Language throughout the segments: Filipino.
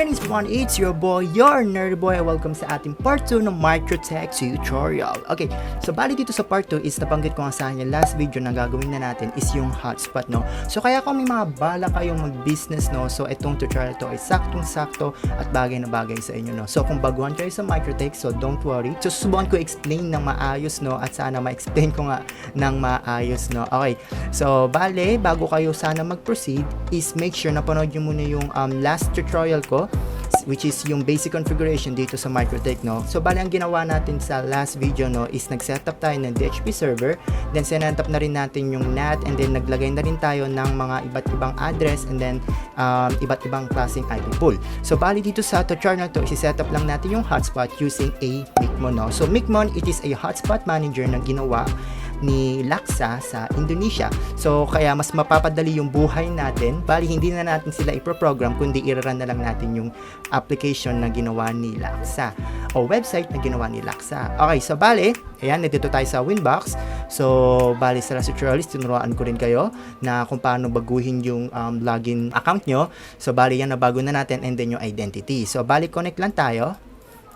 Greetings everyone, it's your boy, your Nerdy-Boi. Welcome sa ating part 2 ng Mikrotik tutorial. Okay, so bali dito sa part 2 is nabanggit ko nga sa inyo last video na gagawin na natin is yung hotspot, no? So kaya kung may mga bala kayong mag-business, no? So itong tutorial to ay saktong-sakto at bagay na bagay sa inyo, no? So kung baguhan kayo sa Mikrotik, so don't worry. So susubukan ko explain ng maayos, no? At sana ma-explain ko nga ng maayos, no? Okay, so bale, bago kayo sana mag-proceed is make sure na panood nyo muna yung last tutorial ko, which is yung basic configuration dito sa Mikrotik, no? So bali ang ginawa natin sa last video, no, is nag-setup tayo ng DHP server, then sinetup na rin natin yung NAT, and then naglagay na rin tayo ng mga iba't ibang address, and then iba't ibang klaseng IP pool. So bali dito sa tutorial na to, isi-setup lang natin yung hotspot using a Mikhmon, no? So Mikhmon, it is a hotspot manager na ginawa ni Laksa sa Indonesia. So kaya mas mapapadali yung buhay natin. Bali hindi na natin sila iproprogram, kundi i-run na lang natin yung application na ginawa ni Laksa o website na ginawa ni Laksa. Okay, so bali, ayan, nandito tayo sa Winbox. So bali sa last tutorial, tinuruan ko rin kayo na kung paano baguhin yung login account nyo. So bali yan, nabago na natin, and then yung identity. So bali connect lang tayo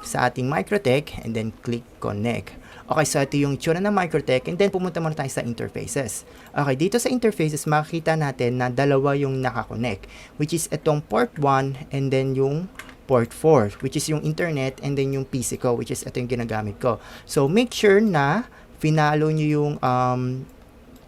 sa ating Mikrotik, and then click connect. Okay, so ito yung itsura ng Mikrotik, and then pumunta muna tayo sa interfaces. Okay, dito sa interfaces, makikita natin na dalawa yung nakakonect, which is itong port 1 and then yung port 4, which is yung internet, and then yung PC ko, which is ito yung ginagamit ko. So make sure na finalo nyo yung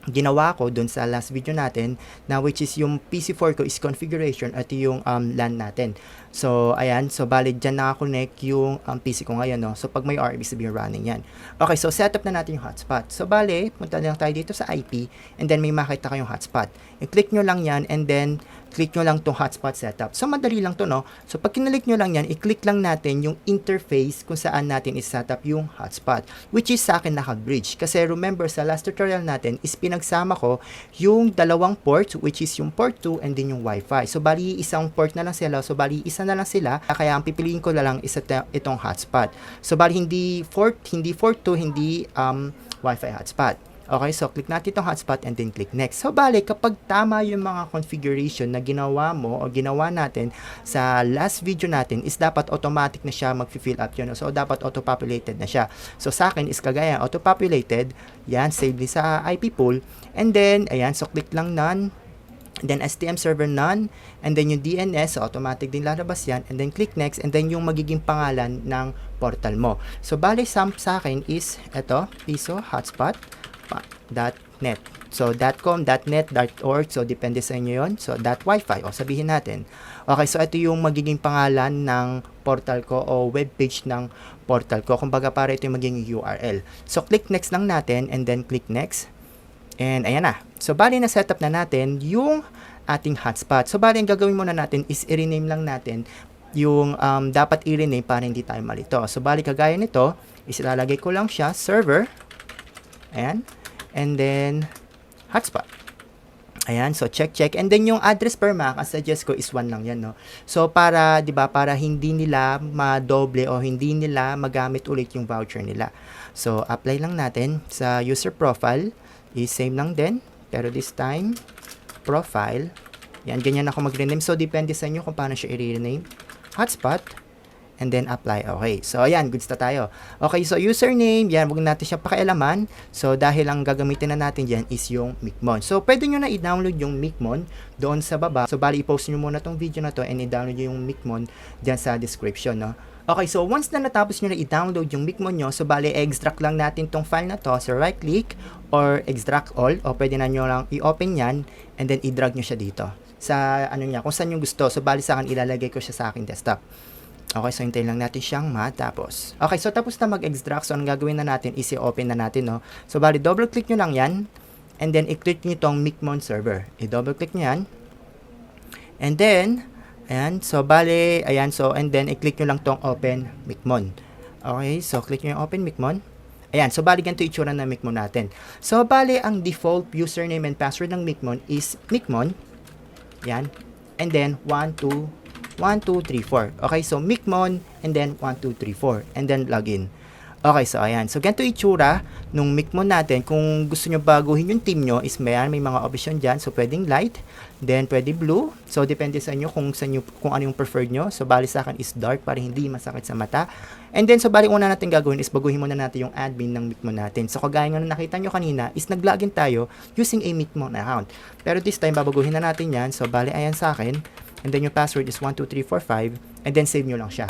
ginawa ko dun sa last video natin, na which is yung PC4 ko is configuration at yung LAN natin. So ayan, so bali dyan nakakonect yung PC ko ngayon, no? So pag may R, ibig sabihin running yan. Okay, so setup na natin yung hotspot. So bali, punta lang tayo dito sa IP, and then may makita kayong hotspot. I-click nyo lang yan, and then click nyo lang itong hotspot setup. So madali lang to, no? So pag kinalik nyo lang yan, i-click lang natin yung interface kung saan natin is-setup yung hotspot, which is sa akin naka-bridge. Kasi remember sa last tutorial natin is pinagsama ko yung dalawang ports, which is yung port 2 and then yung Wi-Fi. So bali isang port na lang sila. So bali isa na lang sila. Kaya ang pipiliin ko na lang is itong hotspot. So bali hindi port 2, hindi Wi-Fi hotspot. Okay, so click natin itong hotspot and then click next. So bali, kapag tama yung mga configuration na ginawa mo o ginawa natin sa last video natin, is dapat automatic na siya mag-fill up yun. So dapat auto-populated na siya. So sa akin is kagaya auto-populated, yan, save din sa IP pool, and then, ayan, so click lang none, then STM server none, and then yung DNS, so automatic din lalabas yan, and then click next, and then yung magiging pangalan ng portal mo. So bali, sa akin is eto, piso hotspot .net. So .com, .net, .org, so depende sa inyo yun. So .wifi, o sabihin natin. Okay, so ito yung magiging pangalan ng portal ko o webpage ng portal ko. Kumbaga para ito yung magiging URL. So click next lang natin, and then click next. And ayan na. So bali na setup na natin yung ating hotspot. So bali ang gagawin muna natin is i-rename lang natin yung dapat i-rename para hindi tayo malito. So bali kagaya nito, is ilalagay ko lang siya server. Ayan. And then hotspot. Ayan, so check. And then yung address per MAC, ang suggest ko is 1 lang yan, no? So para, 'di ba, para hindi nila madoble o hindi nila magamit ulit yung voucher nila. So apply lang natin sa user profile, is same lang din, pero this time profile. Yan, ganyan ako mag-rename. So depende sa inyo kung paano siya i-rename. Hotspot. And then apply. Okay. So ayan, goods na tayo. Okay, so username, yan, wag natin siya pakialaman. So dahil ang gagamitin na natin diyan is yung Mikhmon. So pwede nyo na i-download yung Mikhmon doon sa baba. So bali i-post nyo muna tong video na to, and i-download nyo yung Mikhmon diyan sa description, no? Okay, so once na natapos nyo na i-download yung Mikhmon nyo, so bali extract lang natin tong file na to. So right click or extract all, o pwede na nyo lang i-open yan, and then i-drag nyo siya dito sa ano niya, kung saan nyo gusto. So bali sa akin, ilalagay ko siya sa aking desktop. Okay, so hintayin lang natin siyang matapos. Okay, so tapos na mag-extract, so ang gagawin na natin is i-open na natin, no? So bali, double-click nyo lang yan, and then i-click nyo itong Mikhmon server. I-double-click nyo yan. And then, ayan, so bali, ayan, so, and then i-click nyo lang itong open Mikhmon. Okay, so click nyo yung open Mikhmon. Ayan, so bali, ganito itsura ng Mikhmon natin. So bali, ang default username and password ng Mikhmon is Mikhmon. Yan. And then, 1, 2, 3, 4. Okay, so Mikhmon, and then 1, 2, 3, 4. And then login. Okay, so ayan. So, ganito itsura nung Mikhmon natin. Kung gusto nyo baguhin yung team nyo, is may mga option dyan. So, pwedeng light, then pwede blue. So, depende sa inyo kung ano yung preferred nyo. So, bali sa akin is dark para hindi masakit sa mata. And then, so, bali una natin gagawin is baguhin muna natin yung admin ng Mikhmon natin. So, kagaya nga na nakita nyo kanina, is nag-login tayo using a Mikhmon account. Pero this time, babaguhin na natin yan. So, bali ayan sa akin. And then, yung password is 12345. And then, save nyo lang siya.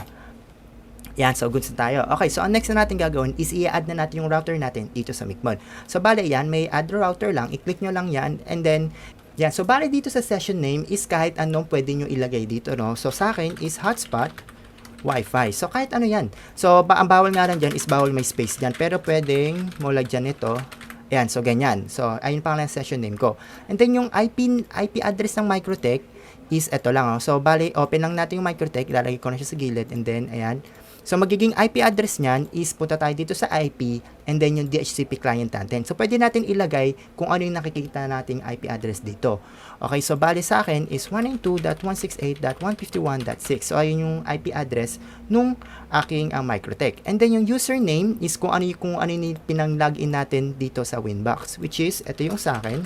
Yan, so goods na tayo. Okay, so ang next na natin gagawin is i-add na natin yung router natin dito sa Mikhmon. So bale yan, may add router lang, i-click nyo lang yan, and then, yan. So bale dito sa session name is kahit anong pwede nyo ilagay dito, no? So sa akin is hotspot, Wi-Fi. So kahit ano yan. So ang bawal nga lang dyan is bawal may space dyan, pero pwedeng mo lagyan ito. Yan, so ganyan. So ayun pa lang session name ko. And then yung IP address ng Mikrotik is ito lang, oh. So bale, open lang natin yung Mikrotik, ilalagay ko na siya sa gilid, and then, ayan. So, magiging IP address niyan is punta tayo dito sa IP and then yung DHCP client natin. So, pwede natin ilagay kung ano yung nakikita nating IP address dito. Okay, so bali sa akin is 192.168.151.6. So, ayun yung IP address nung aking Mikrotik. And then yung username is kung ano yung pinang-login natin dito sa Winbox, which is, ito yung sa akin,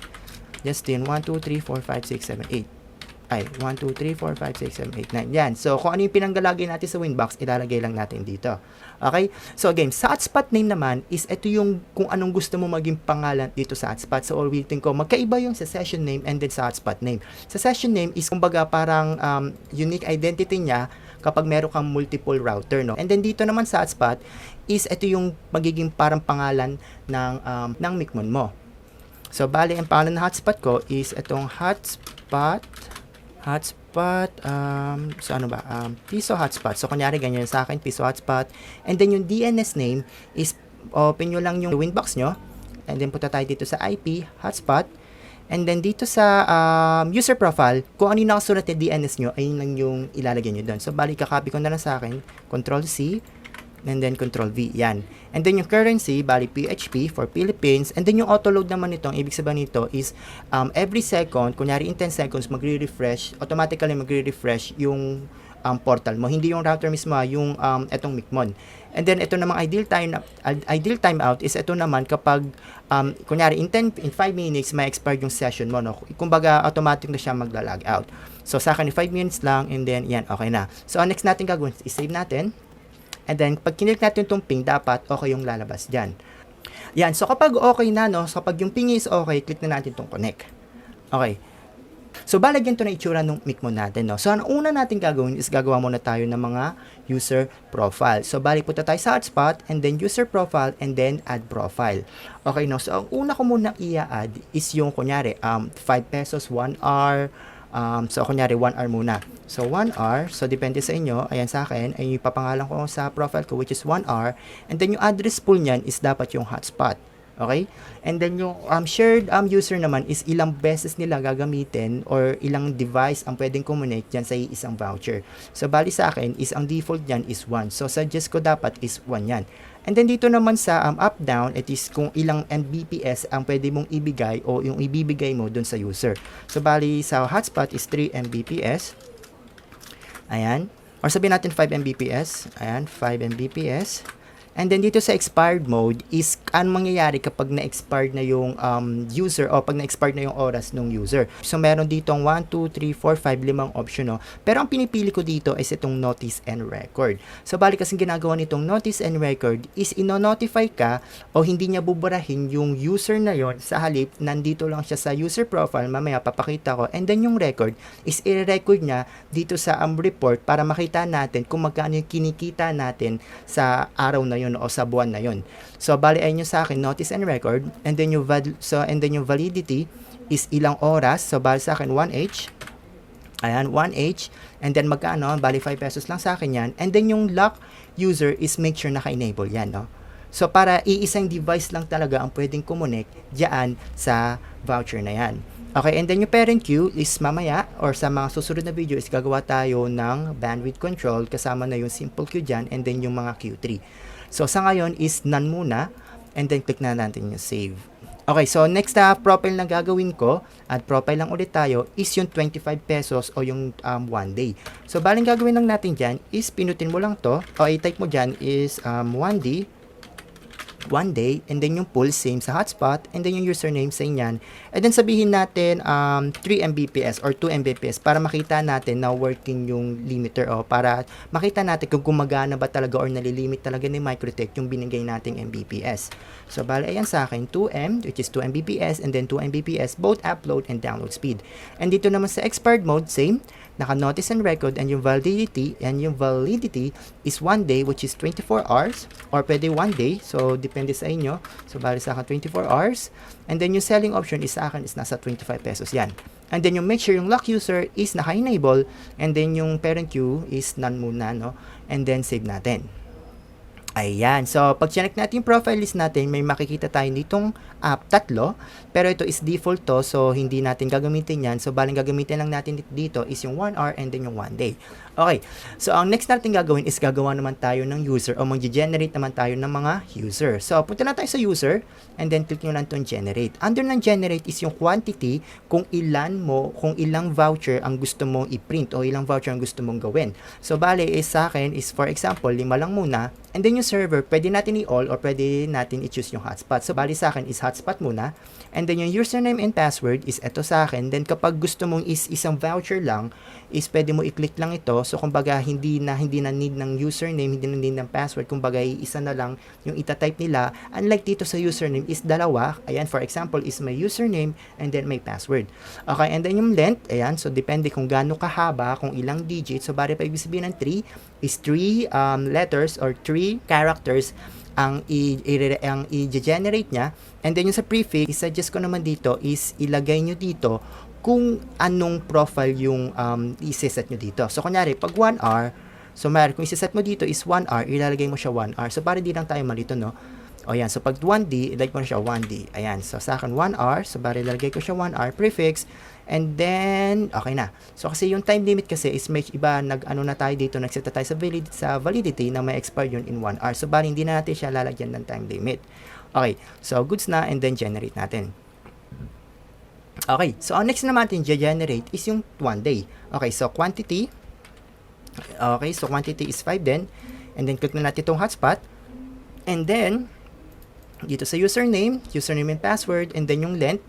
Justin 1234567 ay, 1, 2, 3, 4, 5, 6, 7, 8, 9. Yan. So, kung ano yung pinanggalagay natin sa Winbox, ilalagay lang natin dito. Okay? So, again, sa hotspot name naman is ito yung kung anong gusto mo maging pangalan dito sa hotspot. So, ulitin ko, magkaiba yung sa session name and then sa hotspot name. Sa session name is kumbaga parang unique identity niya kapag meron kang multiple router, no? And then dito naman sa hotspot is ito yung magiging parang pangalan ng Mikhmon mo. So, bali, ang pangalan ng hotspot ko is itong hotspot, so ano ba, piso hotspot. So, kunyari, ganyan sa akin, piso hotspot. And then, yung DNS name is, open nyo lang yung Winbox nyo. And then, punta tayo dito sa IP, hotspot. And then, dito sa user profile, kung ano yung nakasulat na DNS nyo, ayun lang yung ilalagay nyo doon. So, bali, kakopy ko na lang sa akin, Control-C, and then Control-V, yan. And then yung currency, bali PHP for Philippines, and then yung auto-load naman nito, ibig sabihin nito is every second, kunyari in 10 seconds, magre-refresh, automatically magre-refresh yung portal mo. Hindi yung router mismo, yung etong Mikhmon. And then ito namang ideal timeout is ito naman kapag kunyari in 5 minutes may expired yung session mo, no? Kumbaga automatic na siya magla-log out. So sa akin 5 minutes lang, and then yan, okay na. So ang next natin gagawin is save natin. And then, pag kinlik natin itong ping, dapat okay yung lalabas dyan. Yan. So, kapag okay na, no? So, kapag yung ping is okay, click na natin itong connect. Okay. So, balagyan ito na itsura ng Mikhmon natin, no? So, ang una natin gagawin is gagawa muna tayo ng mga user profile. So, balik punta tayo sa hotspot, and then user profile, and then add profile. Okay, no? So, ang una ko muna i-add is yung, kunyari, 5 pesos, 1 hour. So, kunyari, 1 hour muna. So, 1 hour. So, depende sa inyo. Ayan sa akin. Ay, ipapangalan ko sa profile ko, which is 1 hour. And then, yung address pool niyan is dapat yung hotspot. Okay? And then, yung shared user naman is ilang beses nila gagamitin or ilang device ang pwedeng connect dyan sa isang voucher. So, bali sa akin is ang default niyan is 1. So, suggest ko dapat is 1 yan. And then dito naman sa up-down, it is kung ilang Mbps ang pwede mong ibigay o yung ibibigay mo dun sa user. So, bali sa hotspot is 3 Mbps. Ayan. Or sabihin natin 5 Mbps. Ayan, 5 Mbps. And then dito sa expired mode is ano mangyayari kapag na-expired na yung user o pag na-expired na yung oras ng user. So meron ditong 1, 2, 3, 4, 5, 5 option, no? Pero ang pinipili ko dito is itong notice and record. So bali kasi ginagawa nitong notice and record is ino-notify ka o hindi niya buburahin yung user na yon, sa halip nandito lang siya sa user profile, mamaya papakita ko, and then yung record is i-record niya dito sa report para makita natin kung magkano yung kinikita natin sa araw na yun o sa buwan na yun. So bali ay nyo sa akin notice and record, and then yung validity is ilang oras. So bali sa akin 1H. Ayan, 1H, and then magkano, bali 5 pesos lang sa akin yan. And then yung lock user is make sure naka-enable yan, no? So para iisang device lang talaga ang pwedeng connect diyan sa voucher na yan. Okay, and then yung parent queue is mamaya or sa mga susunod na video is gagawa tayo ng bandwidth control, kasama na yung simple queue dyan, and then yung mga Q3. So, sa ngayon is none muna, and then click na natin yung save. Okay, so next na profile na gagawin ko, at profile lang ulit tayo, is yung 25 pesos o yung 1 day. So, baling gagawin lang natin dyan is pinutin mo lang to, o i-type mo dyan is 1D, 1 day, and then yung pool same sa hotspot, and then yung username sa inyan, and then sabihin natin 3 Mbps or 2 Mbps para makita natin na working yung limiter, para makita natin kung gumagana ba talaga or nalilimit talaga ni Mikrotik yung binigay nating Mbps. So bale ayan sa akin 2M, which is 2 Mbps, and then 2 Mbps both upload and download speed. And dito naman sa expired mode, same, naka-notice and record, and yung validity is 1 day, which is 24 hours, or pwede 1 day, so depende sa inyo. So bali sa akin 24 hours, and then yung selling option is sa akin is nasa 25 pesos yan. And then yung make sure yung lock user is naka-enable, and then yung parent queue is none muna, no? And then save natin. Ayan. So, pag check natin yung profile list natin, may makikita tayo nitong tatlo. Pero ito is default to, so hindi natin gagamitin yan. So, baling gagamitin lang natin dito is yung 1 hour and then yung 1 day. Okay. So, ang next natin gagawin is gagawa naman tayo ng user o mag-generate naman tayo ng mga user. So, punta na tayo sa user and then click nyo lang itong generate. Under ng generate is yung quantity kung ilang voucher ang gusto mong i-print o ilang voucher ang gusto mong gawin. So, bale is sa akin is for example, 5 lang muna. And then yung server, pwede natin i-all or pwede natin i-choose yung hotspot. So, bali sa akin is hotspot muna. And then yung username and password is ito sa akin. Then kapag gusto mong isang voucher lang, is pwede mo i-click lang ito. So, kumbaga, hindi na need ng username, hindi na need ng password. Kumbaga, isa na lang yung ita-type nila. Unlike dito sa username is dalawa. Ayan, for example, is my username and then my password. Okay, and then yung length, ayan, so depende kung gaano kahaba, kung ilang digits. So, bali pa ibig sabihin ng 3 is 3 letters or 3 characters ang i-generate niya. And then yung sa prefix, i-suggest ko naman dito is ilagay nyo dito kung anong profile yung i-set nyo dito. So, kunyari, pag 1 hour, so kung i-set mo dito is 1 hour, ilalagay mo siya 1 hour. So, para di lang tayo malito, no? O yan, so pag 1D, ilagay ko na siya 1D. Ayan, so sa akin 1 hour, so bari ilalagay ko siya 1 hour prefix, and then, okay na. So kasi yung time limit kasi is may iba, nag-ano na tayo dito, nag-set tayo sa validity na may expire yun in 1 hour. So bari hindi na natin siya lalagyan ng time limit. Okay, so goods na, and then generate natin. Okay, so ang next naman natin generate is yung 1 day. Okay, so quantity. Okay, so quantity is 5 din. And then click na natin itong hotspot. And then, dito sa username and password, and then yung length,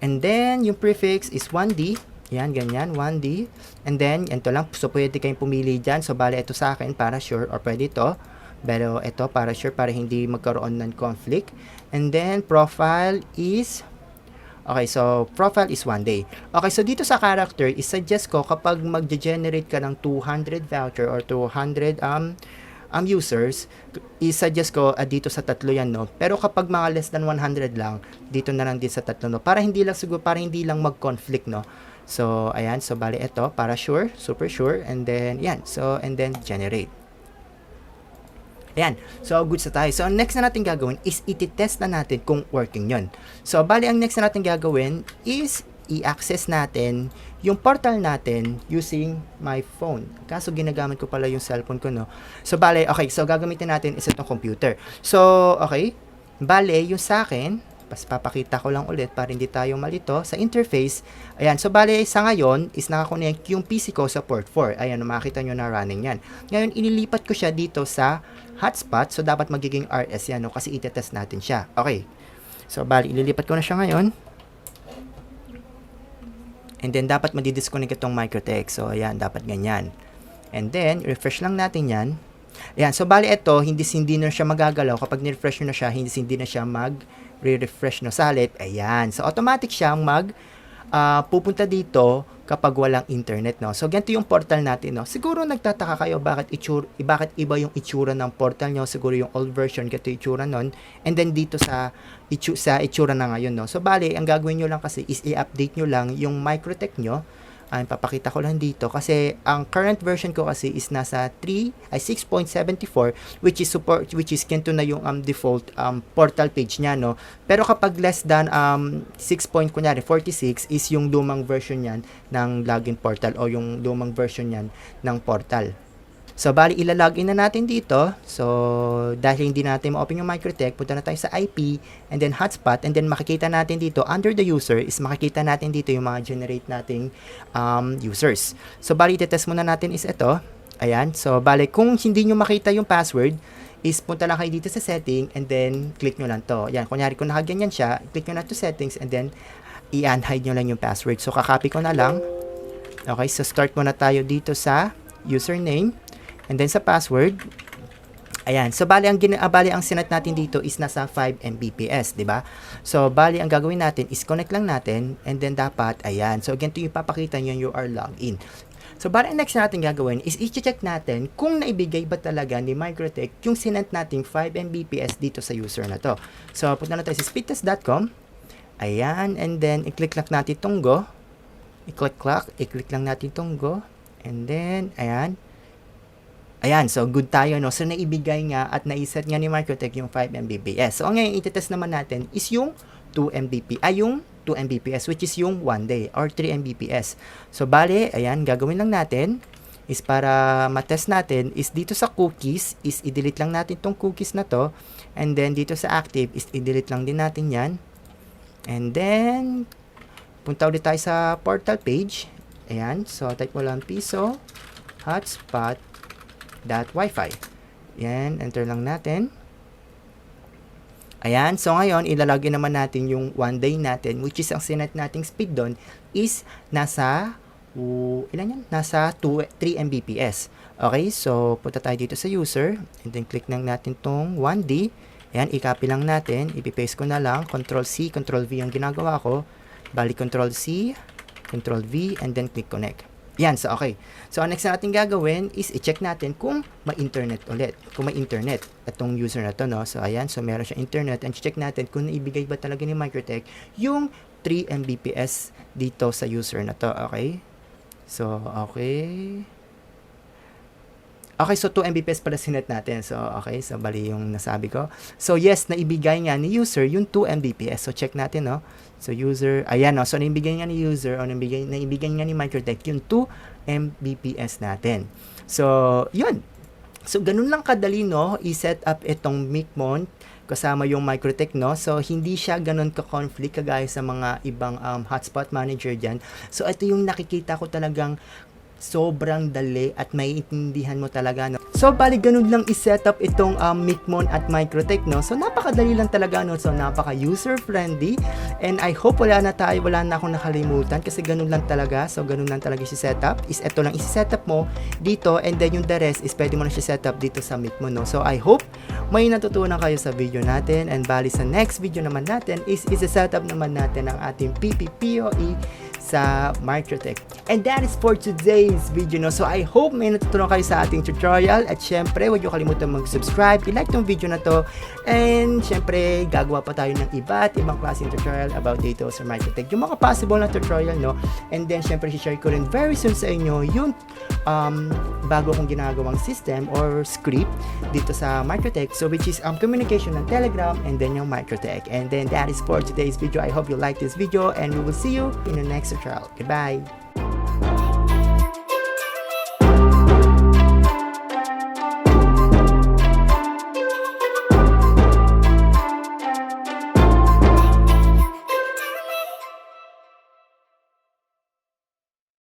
and then yung prefix is 1D, yan, ganyan, 1D, and then, ito lang, so pwede kayong pumili dyan, so bale ito sa akin para sure, or pwede ito, pero ito para sure, para hindi magkaroon ng conflict, and then profile is, okay, so profile is 1 day. Okay, so dito sa character, is-suggest ko kapag mag-generate ka ng 200 voucher or 200 users, i-suggest ko dito sa tatlo yan, no? Pero kapag mga less than 100 lang, dito na lang din sa tatlo, no? Para hindi lang mag-conflict, no? So, ayan. So, bali ito, para sure, super sure, and then, yan. So, and then, generate. Ayan. So, good sa tayo. So, ang next na natin gagawin is ititest na natin kung working yon. So, bali, ang next na natin gagawin is i-access natin yung portal natin using my phone. Kaso ginagamit ko pala yung cellphone ko, no? So, bale, okay. So, gagamitin natin is itong computer. So, okay. Bale, yung sa akin, papakita ko lang ulit para hindi tayo malito sa interface. Ayan. So, bale, sa ngayon is nakakonect yung PC ko sa port 4. Ayan, makita nyo na running yan. Ngayon, inilipat ko siya dito sa hotspot. So, dapat magiging RS yan, no? Kasi itetest natin siya. Okay. So, bale, ililipat ko na siya ngayon. And then, dapat madi-disconnect itong Mikrotik. So, ayan, dapat ganyan. And then, refresh lang natin yan. Ayan, so, bali ito, hindi na siya magagalaw. Kapag ni-refresh nyo na siya, hindi na siya mag-refresh no salit. Ayan. So, automatic siyang pupunta dito kapag walang internet, no? So, ganito yung portal natin, no? Siguro nagtataka kayo bakit iba yung itsura ng portal nyo. Siguro yung old version, ganito yung itsura nun. And then, dito sa itsura na ngayon, no? So, bali, ang gagawin nyo lang kasi is i-update nyo lang yung Mikrotik nyo. Papakita ko lang dito kasi ang current version ko kasi is nasa 6.74 which is ganito na yung default portal page niya, no. Pero kapag less than 6.46 is yung lumang version niyan ng login portal o yung lumang version niyan ng portal. So, bali, ilalogin na natin dito. So, dahil hindi natin ma-open yung Mikrotik, punta na tayo sa IP, and then hotspot, and then makikita natin dito, under the user, is makikita natin dito yung mga generate nating users. So, bali, test muna natin is ito. Ayan. So, bali, kung hindi nyo makita yung password, is punta lang kayo dito sa setting and then click nyo lang to. Yan, kunyari kung nakaganyan siya, click nyo na to settings and then i-unhide nyo lang yung password. So, kakopy ko na lang. Okay, so start muna tayo dito sa username and then sa password. Ayan, so bali ang sinet natin dito is nasa 5 Mbps, di ba? So, bali ang gagawin natin is connect lang natin and then dapat, ayan. So, ganito yung ipapakita nyo you are logged in. So, bali ang next natin gagawin is i-check natin kung naibigay ba talaga ni Mikrotik yung sinet nating 5 Mbps dito sa user na to. So, punta na tayo sa speedtest.com. Ayan, and then i-click lang natin itong go. I-click lang natin itong go. And then, ayan. Ayan, so good tayo, no? So, naibigay nga at naiset nga ni Mikrotik yung 5 Mbps. So, ngayon, itetest naman natin is yung 2 Mbps, which is yung 1 day or 3 Mbps. So, bale, ayan, gagawin lang natin is para matest natin is dito sa cookies is i-delete lang natin tong cookies na to. And then, dito sa active is i-delete lang din natin yan. And then, punta ulit tayo sa portal page. Ayan, so type mo lang piso hotspot.wifi. Ayan, enter lang natin. Ayan, so ngayon, ilalagay naman natin yung 1 day natin, which is ang sinet nating speed doon is nasa, ilan yan? Nasa 3 Mbps. Okay, so punta tayo dito sa user, and then click lang natin tong 1D. Ayan, i-copy lang natin, ipipaste ko na lang, Ctrl-C, Ctrl-V yung ginagawa ko. Balik Ctrl-C, Ctrl-V, and then click connect. Yan, so okay. So, ang next na natin gagawin is i-check natin kung may internet ulit. Kung may internet, itong user na to, no? So, ayan, so meron siya internet, and check natin kung naibigay ba talaga ni Mikrotik yung 3 Mbps dito sa user na to, okay? So, okay. Okay, so 2 Mbps pala sinet natin. So, okay, so bali yung nasabi ko. So, yes, naibigay nga ni user yung 2 Mbps. So, check natin, no? So, user, ayan, no? So, naibigay nga ni user o naibigay nga ni Mikrotik yung 2 Mbps natin. So, yun. So, ganun lang kadali, no? I-set up itong Mikhmon kasama yung Mikrotik, no? So, hindi siya ganun ka-conflict kagaya sa mga ibang hotspot manager dyan. So, ito yung nakikita ko talagang sobrang dali at maiintindihan mo talaga, no? So, bali ganun lang i-set up itong Mikhmon at Mikrotik, no? So, napakadali lang talaga, no? So, napaka-user-friendly and I hope wala na akong nakalimutan kasi ganun lang talaga. So, ganun lang talaga i-set up. Is ito lang i-set up mo dito and then yung the rest is pwede mo na siya set up dito sa Mikhmon, no? So, I hope may natutunan kayo sa video natin and bali sa next video naman natin is i-set up naman natin ang ating PPPoE sa Mikrotik. And that is for today's video, no? So, I hope may natutunan kayo sa ating tutorial at syempre, huwag nyo kalimutan mag-subscribe, i-like tong video na to and syempre, gagawa pa tayo ng iba't ibang klaseng tutorial about dito sa Mikrotik. Yung mga possible na tutorial, no? And then, syempre, share ko rin very soon sa inyo yung bago kong ginagawang system or script dito sa Mikrotik. So, which is communication ng Telegram and then yung Mikrotik. And then, that is for today's video. I hope you like this video and we will see you in the next tutorial. Goodbye!